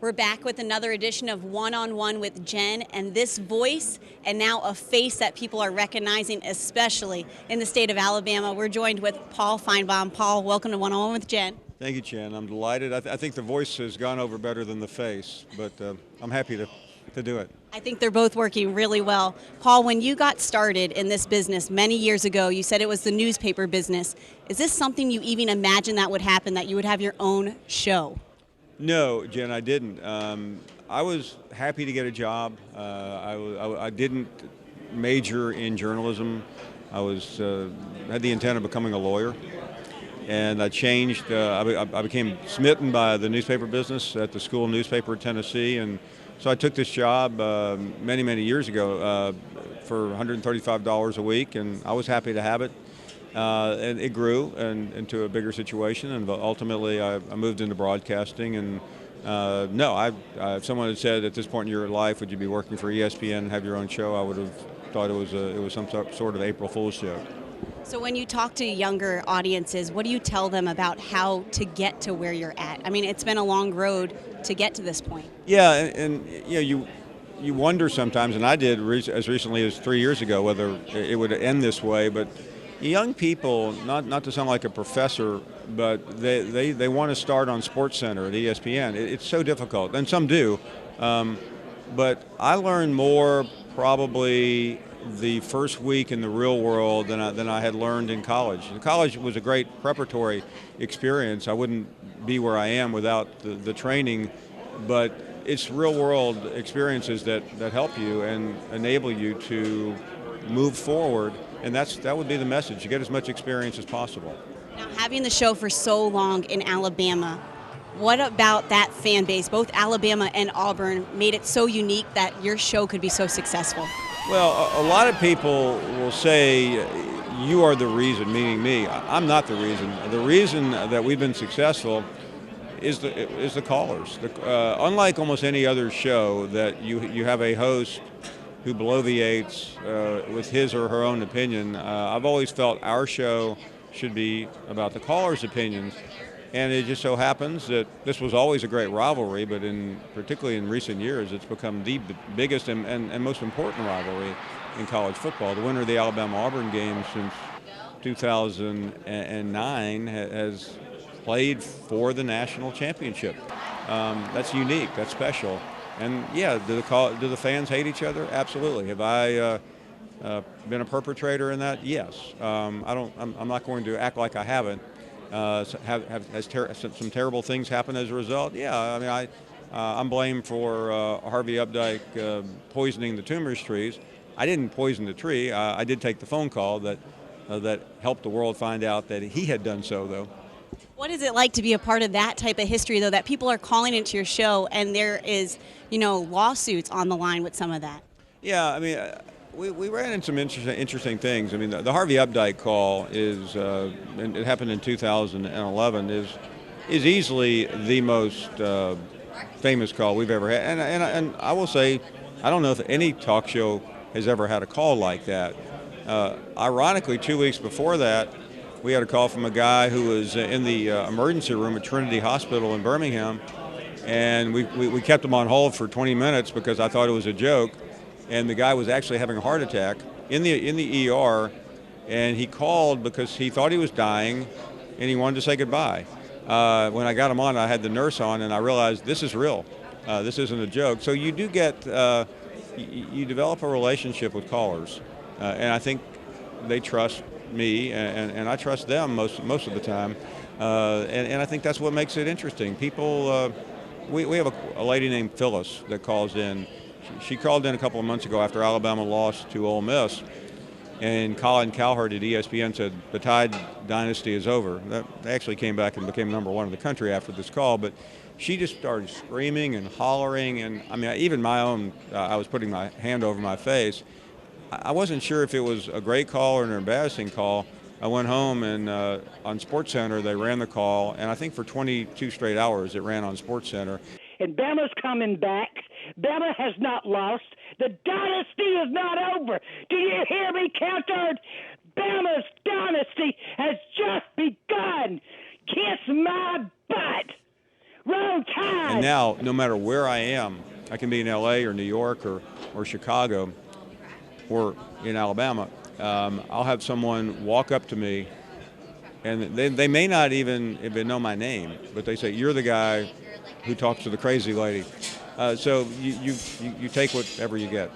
We're back with another edition of One-on-One with Jenn, and this voice and now a face that people are recognizing, especially in the state of Alabama. We're joined with Paul Finebaum. Paul, welcome to One-on-One with Jenn. Thank you, Jen. I'm delighted. I think the voice has gone over better than the face, but I'm happy to do it. I think they're both working really well. Paul, when you got started in this business many years ago, you said it was the newspaper business. Is this something you even imagined that would happen, that you would have your own show? No, Jen, I didn't. I was happy to get a job. I didn't major in journalism. I had the intent of becoming a lawyer, and I changed. I became smitten by the newspaper business at the school newspaper in Tennessee, and so I took this job many years ago for $135 a week, and I was happy to have it. And it grew into a bigger situation, and ultimately I moved into broadcasting. And if someone had said at this point in your life, would you be working for ESPN and have your own show, I would have thought it was some sort of April Fool's joke. So when you talk to younger audiences, what do you tell them about how to get to where you're at? I mean, it's been a long road to get to this point. Yeah, and you wonder sometimes, and I did as recently as 3 years ago, whether it would end this way, but young people, not to sound like a professor, but they want to start on SportsCenter at ESPN. It's so difficult, and some do. But I learned more probably the first week in the real world than I had learned in college. College was a great preparatory experience. I wouldn't be where I am without the training, but it's real world experiences that help you and enable you to move forward. And that would be the message. You get as much experience as possible. Now, having the show for so long in Alabama, what about that fan base, both Alabama and Auburn, made it so unique that your show could be so successful? Well, a lot of people will say, you are the reason, meaning me. I'm not the reason. The reason that we've been successful is the callers. Unlike almost any other show that you have a host who bloviates with his or her own opinion. I've always felt our show should be about the callers' opinions, and it just so happens that this was always a great rivalry, but particularly in recent years, it's become the biggest and most important rivalry in college football. The winner of the Alabama-Auburn game since 2009 has played for the national championship. That's unique. That's special. And yeah, do the fans hate each other? Absolutely. Have I been a perpetrator in that? Yes. I'm not going to act like I haven't. Has some terrible things happened as a result? Yeah. I mean, I'm blamed for Harvey Updike poisoning the tumors trees. I didn't poison the tree. I did take the phone call that helped the world find out that he had done so, though. What is it like to be a part of that type of history, though, that people are calling into your show and there is, lawsuits on the line with some of that? Yeah, I mean, we ran into some interesting things. I mean, the Harvey Updike call and it happened in 2011, is easily the most famous call we've ever had. And I will say, I don't know if any talk show has ever had a call like that. Ironically, 2 weeks before that, we had a call from a guy who was in the emergency room at Trinity Hospital in Birmingham, and we kept him on hold for 20 minutes because I thought it was a joke, and the guy was actually having a heart attack in the ER, and he called because he thought he was dying, and he wanted to say goodbye. When I got him on, I had the nurse on, and I realized this is real. This isn't a joke. So you do get, you develop a relationship with callers, and I think they trust me, and I trust them most of the time, and I think that's what makes it interesting. People, we have a lady named Phyllis that calls in. She called in a couple of months ago after Alabama lost to Ole Miss, and Colin Cowherd at ESPN said the Tide dynasty is over. They actually came back and became #1 in the country after this call, but she just started screaming and hollering, and I mean, even my own, I was putting my hand over my face. I wasn't sure if it was a great call or an embarrassing call. I went home, and on SportsCenter they ran the call, and I think for 22 straight hours it ran on SportsCenter. And Bama's coming back. Bama has not lost. The dynasty is not over. Do you hear me, Cowherd? Bama's dynasty has just begun. Kiss my butt. Roll Tide! And now, no matter where I am, I can be in L.A. or New York or Chicago or in Alabama, I'll have someone walk up to me, and they may not even know my name, but they say, "You're the guy who talks to the crazy lady." So you take whatever you get.